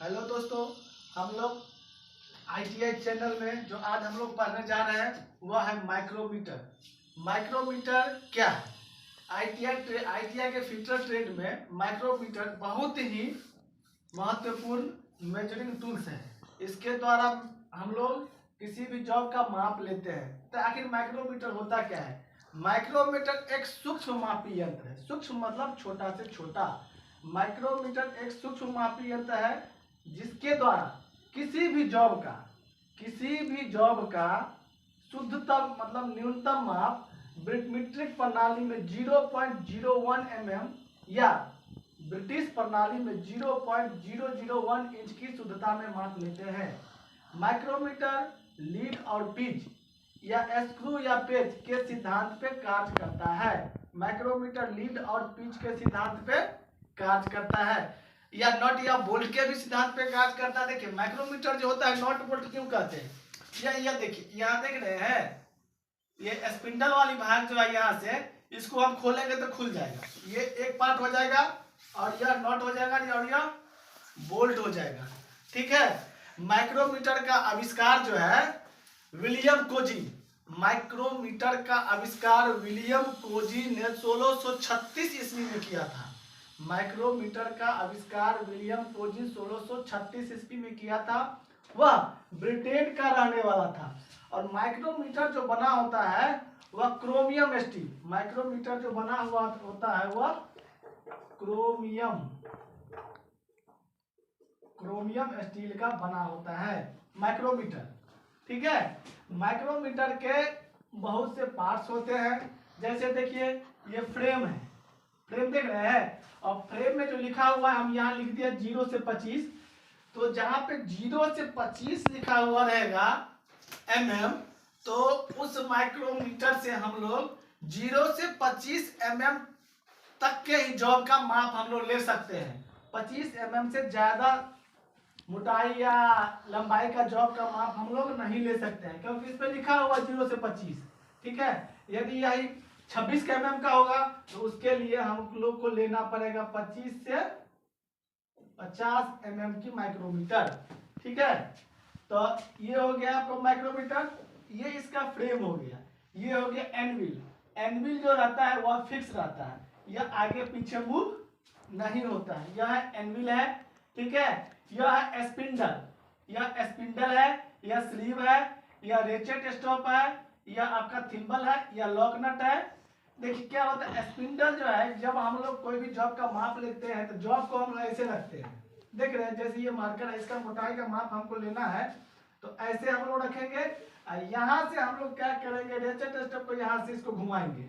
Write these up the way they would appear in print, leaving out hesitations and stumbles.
Hello दोस्तों, हम लोग आईटीआई चैनल में जो आज हम लोग पढ़ने जा रहे हैं वह है माइक्रोमीटर। माइक्रोमीटर क्या है? आईटीआई के फिटर ट्रेड में माइक्रोमीटर बहुत ही महत्वपूर्ण मेजरिंग टूल्स है। इसके द्वारा हम लोग किसी भी जॉब का माप लेते हैं। तो आखिर माइक्रोमीटर होता क्या है? माइक्रोमीटर एक सूक्ष्म मापी यंत्र है। सूक्ष्म मतलब छोटा से छोटा। माइक्रोमीटर एक सूक्ष्म मापी यंत्र है जिसके द्वारा किसी भी जॉब का शुद्धतम मतलब न्यूनतम माप मीट्रिक प्रणाली में 0.01 mm या ब्रिटिश प्रणाली में 0.001 इंच की शुद्धता में माप लेते हैं। माइक्रोमीटर लीड और पिच या स्क्रू या पेच के सिद्धांत पे कार्य करता है। माइक्रोमीटर लीड और पिच के सिद्धांत पे कार्य करता है या नट या बोल्ट के भी सिद्धांत पे कार्य करता है। देखिए माइक्रोमीटर जो होता है नट बोल्ट क्यों कहते हैं? यह देखिए, यहाँ देख रहे हैं, ये स्पिंडल वाली भाग जो है यहाँ से इसको हम खोलेंगे तो खुल जाएगा। ये एक पार्ट हो जाएगा और यह नट हो जाएगा और यह बोल्ट हो जाएगा। ठीक है। माइक्रोमीटर का आविष्कार जो है विलियम कोजी, माइक्रोमीटर का आविष्कार विलियम कोजी ने 1636 ईस्वी में किया था। माइक्रोमीटर का आविष्कार विलियम कोजी 1636 ईस्वी में किया था। वह ब्रिटेन का रहने वाला था और माइक्रोमीटर जो बना होता है वह क्रोमियम स्टील, माइक्रोमीटर जो बना हुआ होता है वह क्रोमियम स्टील का बना होता है माइक्रोमीटर। ठीक है। माइक्रोमीटर के बहुत से पार्ट्स होते हैं। जैसे देखिए ये फ्रेम है, फ्रेम देख रहे हैं, और फ्रेम में जो लिखा हुआ है हम यहाँ लिख दिया 0 से 25। तो जहां पे 0 से 25 लिखा हुआ रहेगा mm, तो उस माइक्रोमीटर से हम लोग 0 से 25 mm तक के ही जॉब का माप हम लोग ले सकते हैं। 25 mm से ज्यादा मोटाई या लंबाई का जॉब का माप हम लोग नहीं ले सकते हैं क्योंकि इस पे लिखा हुआ 0 से 25। ठीक है। यदि यही 26 mm का होगा तो उसके लिए हम लोग को लेना पड़ेगा 25 से 50 mm की माइक्रोमीटर। ठीक है। तो ये हो गया आपको माइक्रोमीटर। ये इसका फ्रेम हो गया। ये हो गया एनविल। एनविल जो रहता है वह फिक्स रहता है, यह आगे पीछे मूव नहीं होता है। यह एनविल है। ठीक है। यह है स्पिंडल, यह स्पिंडल है, यह स्लीव है, यह रेचेट स्टॉप है, यह आपका थिम्बल है, यह लॉक नट है। देखिए क्या होता है, स्पिंडल जो है जब हम लोग कोई भी जॉब का माप लेते हैं तो जॉब को हम ऐसे रखते हैं। देख रहे हैं जैसे ये मार्कर है, इसका मोटाई का माप हमको लेना है तो ऐसे हम लोग रखेंगे। यहाँ से हम लोग क्या करेंगे, रेचेट स्टॉप को यहाँ से इसको घुमाएंगे,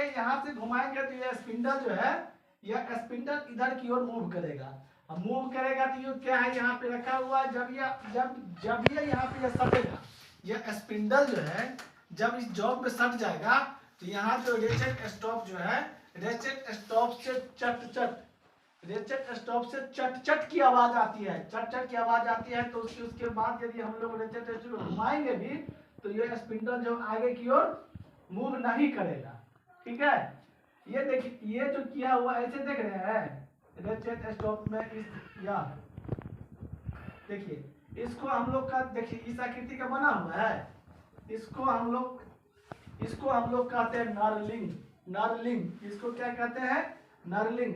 यहाँ से घुमाएंगे तो ये स्पिंडल जो है, यह स्पिंडल इधर की ओर मूव करेगा। अब मूव करेगा तो ये क्या है यहाँ पे रखा हुआ है। जब ये यहाँ पे सटेगा, यह स्पिंडल जो है जब इस जॉब में सट जाएगा तो यहाँ जो रेचेट स्टॉप जो है, रेचेट स्टॉप से चट चट की आवाज आती है। चट चट की आवाज आती है तो उसके बाद यदि हम लोग रेचेट स्टॉप घुमाएंगे भी तो ये स्पिंडल जो आगे की ओर मूव नहीं करेगा। ठीक है। ये देखिए, ये जो किया हुआ ऐसे देख रहे हैं रेचेट स्टॉप में या देखिए इसको हम लोग का, देखिए इस आकृति का बना हुआ है, इसको हम लोग कहते हैं नर्लिंग। इसको क्या कहते हैं? नर्लिंग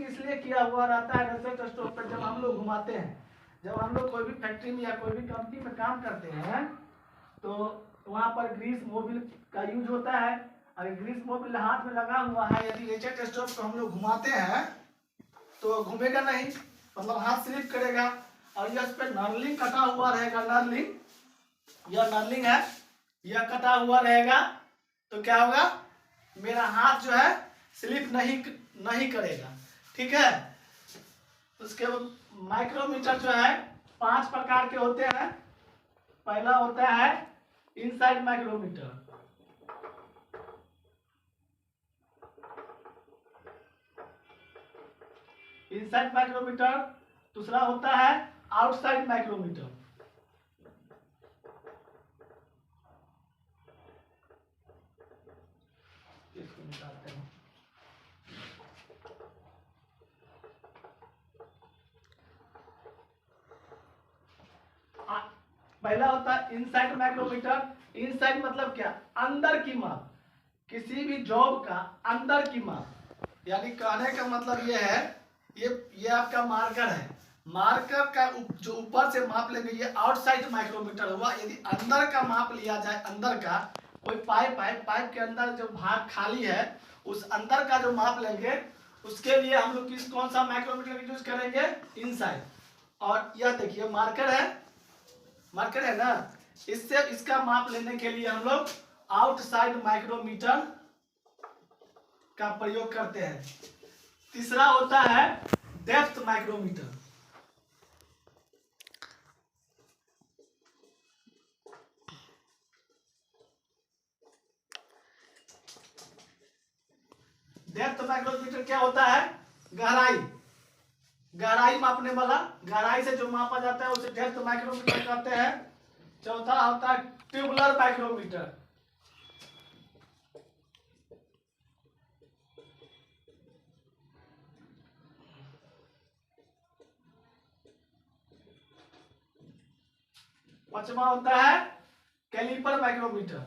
इसलिए किया हुआ रहता है रेचेट स्टॉप पर। जब हम लोग घुमाते हैं, जब हम लोग कोई भी फैक्ट्री में या कोई भी कंपनी में काम करते हैं तो वहां पर ग्रीस मोबिल का यूज होता है। अगर ग्रीस मोबिल हाथ में लगा हुआ है, यदि रेचेट स्टॉप को हम लोग घुमाते हैं तो घूमेगा नहीं, मतलब हाथ स्लिप करेगा। और यह इस पे नर्लिंग कटा हुआ रहेगा। यह नर्लिंग है, यह कटा हुआ रहेगा तो क्या होगा, मेरा हाथ जो है स्लिप नहीं करेगा। ठीक है। उसके बाद माइक्रोमीटर जो है 5 प्रकार के होते हैं। पहला होता है इनसाइड माइक्रोमीटर, दूसरा होता है आउटसाइड माइक्रोमीटर, इसको निकालते हैं। पहला होता है इनसाइड माइक्रोमीटर। इनसाइड मतलब क्या, अंदर की माप, किसी भी जॉब का अंदर की माप, यानी कहने का मतलब ये है, ये आपका मार्कर है, मार्कर का जो ऊपर से माप लेंगे ये आउटसाइड माइक्रोमीटर हुआ। यदि अंदर का माप लिया जाए, अंदर का कोई पाइप है, पाइप के अंदर जो भाग खाली है उस अंदर का जो माप लेंगे, उसके लिए हम लोग कौन सा माइक्रोमीटर यूज करेंगे, इनसाइड। और यह देखिए मार्कर है, मार्कर है ना, इससे इसका माप लेने के लिए हम लोग आउटसाइड माइक्रोमीटर का प्रयोग करते हैं। तीसरा होता है डेप्थ माइक्रोमीटर। डेप्थ माइक्रोमीटर क्या होता है, गहराई, गहराई मापने वाला, गहराई से जो मापा जाता है उसे डेप्थ माइक्रोमीटर कहते हैं। चौथा होता है ट्यूबुलर माइक्रोमीटर। पांचवा होता है कैलिपर माइक्रोमीटर।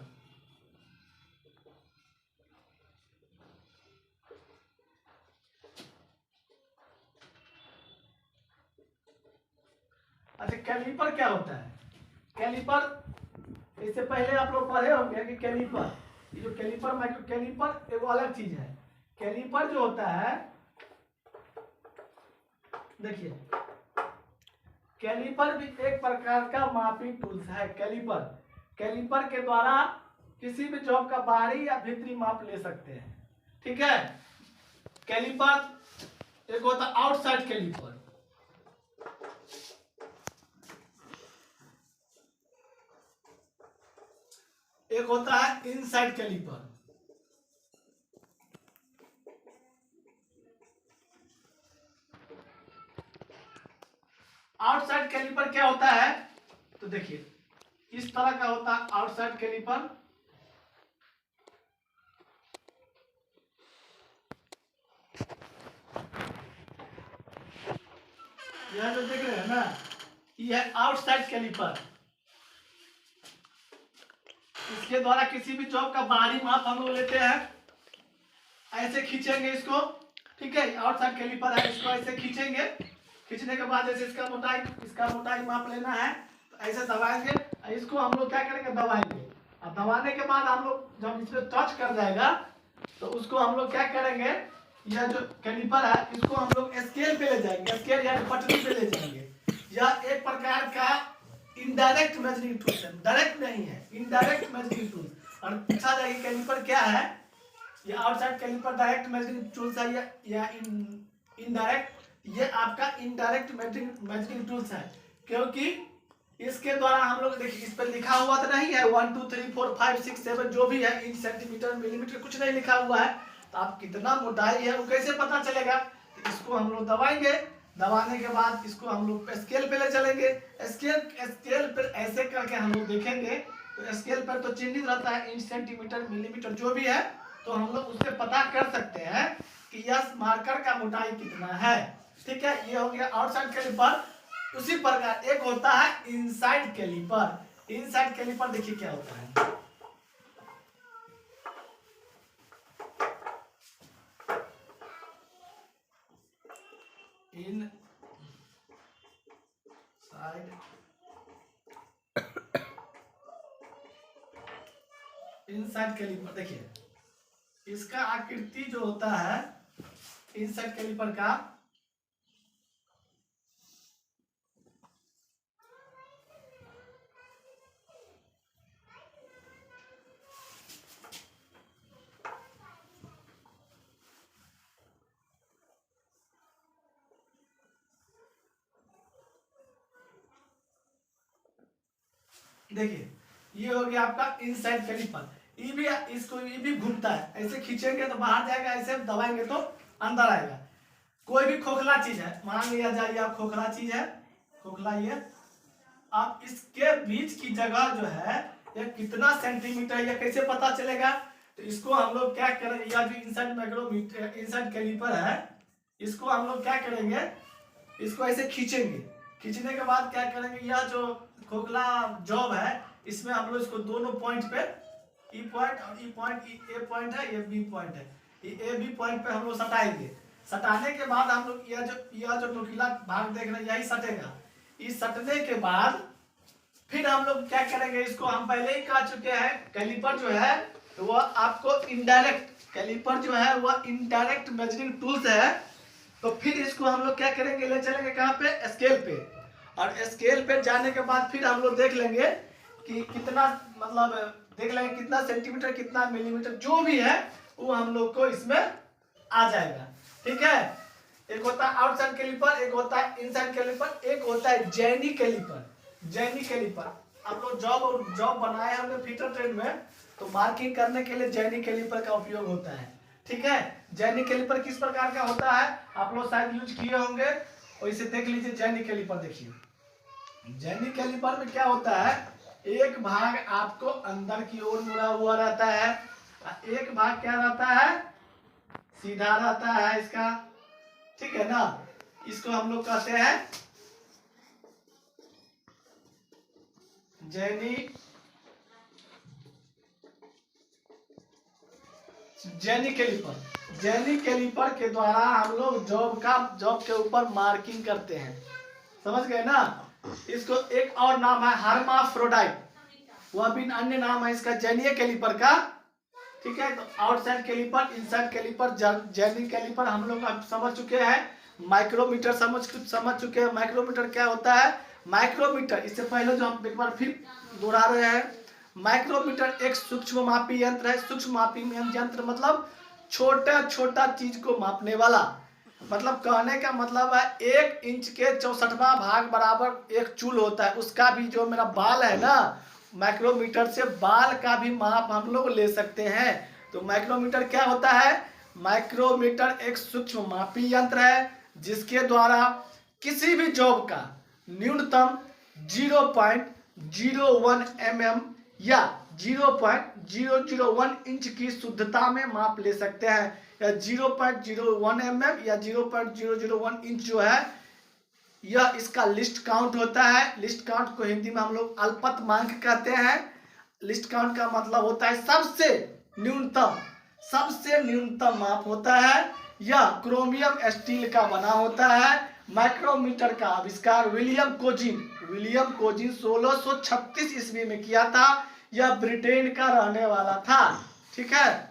अच्छा, कैलिपर क्या होता है, कैलिपर इससे पहले आप लोग पढ़े होंगे कि कैलिपर, ये जो कैलिपर माइक्रो, कैलिपर एक अलग चीज है। कैलिपर जो होता है, देखिए कैलिपर भी एक प्रकार का मापी टूल्स है। कैलिपर, कैलिपर के द्वारा किसी भी जॉब का बाहरी या भीतरी माप ले सकते हैं, ठीक है। कैलिपर एक होता है आउटसाइड कैलिपर, एक होता है इनसाइड कैलिपर। आउटसाइड कैलिपर क्या होता है, तो देखिए इस तरह का होता है आउटसाइड कैलिपर। यह जो देख रहे हैं ना, यह है आउटसाइड कैलिपर। इसके द्वारा किसी भी जॉब का बाहरी माप हम लोग लेते हैं, ऐसे खींचेंगे इसको, ठीक है, आउटसाइड कैलिपर है, इसको ऐसे खींचेंगे, खींचने के बाद जैसे इसका मोटाई माप लेना है तो ऐसे दबाएंगे, इसको हम लोग क्या करेंगे, दबाएंगे, और दबाने के बाद हम लोग जब इसमें टच कर जाएगा तो उसको हम लोग क्या करेंगे, यह जो कैलिपर है इसको हम लोग स्केल पे ले जाएंगे, स्केल यानी पटरी पे ले जाएंगे। यह एक प्रकार का इनडायरेक्ट मेजरिंग टूल्स है, डायरेक्ट नहीं है, इनडायरेक्ट मेजरिंग टूल्स। और पूछा जाएगा कैलिपर क्या है, ये outside caliper direct measuring tools है या इनडायरेक्ट, ये आपका इनडायरेक्ट मेजरिंग टूल्स है, क्योंकि इसके द्वारा हम लोग देखिए इस पर लिखा हुआ तो नहीं है 1 2 3 4 5 6 7 जो भी है, इंच सेंटीमीटर मिलीमीटर कुछ नहीं लिखा हुआ है, तो आप कितना मोटाई है वो कैसे पता चलेगा। तो इसको हम लोग दबाएंगे, दबाने के बाद इसको हम लोग स्केल पे ले चलेंगे, स्केल पर ऐसे करके हम लोग देखेंगे तो स्केल पर तो चिन्हित रहता है इंच सेंटीमीटर मिलीमीटर जो भी है, तो हम लोग उससे पता कर सकते हैं कि यह मार्कर का मोटाई कितना है, ठीक है। ये हो गया आउटसाइड कैलिपर। उसी प्रकार एक होता है इनसाइड कैलिपर। इनसाइड कैलिपर देखिए क्या होता है, इन साइड इनसाइड कैलिपर, देखिए इसका आकृति जो होता है इनसाइड कैलिपर का, देखिए ये हो गया आपका इनसाइड कैलिपर। ये भी घूमता है, ऐसे खींचेंगे तो बाहर जाएगा, ऐसे दबाएंगे तो अंदर आएगा। कोई भी खोखला चीज है, मान लिया जाए आप खोखला चीज है, खोखला ये, आप इसके बीच की जगह जो है ये कितना सेंटीमीटर, या कैसे पता चलेगा, तो इसको हम लोग क्या करेंगे, या जो इनसाइड माइक्रोमीटर इनसाइड कैलिपर है, इसको हम लोग क्या करेंगे, इसको ऐसे खींचेंगे, खींचने के बाद क्या करेंगे, यह जो खोखला जॉब है इसमें हम लोग इसको दोनों पॉइंट पे, ई पॉइंट और ई पॉइंट, ए पॉइंट है, ये बी पॉइंट है, ये ए बी पॉइंट पे हम लोग सटाएंगे। सटाने के बाद हम लोग यह जो नुकीला भाग देख रहे हैं यही सटेगा। इस सटने के बाद फिर हम लोग क्या करेंगे, इसको हम पहले ही कह चुके हैं, कैलिपर जो है वह आपको इनडायरेक्ट, कैलिपर जो है वह इनडायरेक्ट मेजरिंग टूल्स है। तो फिर इसको हम लोग क्या करेंगे, ले चलेंगे कहाँ पे, स्केल पे। और स्केल पे जाने के बाद फिर हम लोग देख लेंगे कि कितना, मतलब देख लेंगे कितना सेंटीमीटर, कितना मिलीमीटर, जो भी है वो हम लोग को इसमें आ जाएगा। ठीक है, एक होता है आउटसाइड कैलिपर, एक होता है इनसाइड कैलिपर, एक होता है जैनी कैलिपर। जैनी कैलिपर आप लोग जॉब बनाए हमने फीटर ट्रेड में, तो मार्किंग करने के लिए जैनी कैलिपर का उपयोग होता है। ठीक है, जैनी कैलिपर किस प्रकार का होता है आप लोग शायद यूज किए होंगे, और इसे देख लीजिए। जैनी कैलिपर देखिए, जैनी कैलिपर में क्या होता है, एक भाग आपको अंदर की ओर मुड़ा हुआ रहता है, एक भाग क्या रहता है, सीधा रहता है इसका। ठीक है ना, इसको हम लोग कहते हैं जैनी कैलिपर। जैनी कैलिपर के द्वारा हम लोग जॉब के ऊपर मार्किंग करते हैं, समझ गए ना। इसको एक और नाम है हर्माफ्रोडाइट, वह भी अन्य नाम है इसका जैनी कैलिपर का। ठीक है, तो outside caliper, inside caliper, jenny caliper हम लोग अब समझ चुके हैं। माइक्रोमीटर समझ चुके हैं। माइक्रोमीटर क्या होता है, माइक्रोमीटर, इससे पहले जो हम एक बार फिर दोहरा रहे हैं, माइक्रोमीटर एक सूक्ष्म मापी यंत्र है। सूक्ष्म मापी यंत्र मतलब छोटा छोटा चीज को मापने वाला। मतलब कहने का मतलब है 1 इंच के 64वां भाग बराबर एक चूल होता है, उसका भी जो मेरा बाल है ना, माइक्रोमीटर से बाल का भी माप हम लोग ले सकते हैं। तो माइक्रोमीटर क्या होता है, माइक्रोमीटर एक सूक्ष्म मापी यंत्र है जिसके द्वारा किसी भी जॉब का न्यूनतम 0.01 mm या 0.001 इंच की शुद्धता में माप ले सकते हैं। या 0.01 mm या 0.001 इंच जो है, यह इसका लिस्ट काउंट होता है। लिस्ट काउंट को हिंदी में हम लोग अल्पतमांक कहते हैं। लिस्ट काउंट का मतलब होता है सबसे न्यूनतम माप होता है। यह क्रोमियम स्टील का बना होता है। माइक्रोमीटर का आविष्कार विलियम कोजिन 1636 ईस्वी में किया था। यह ब्रिटेन का रहने वाला था। ठीक है।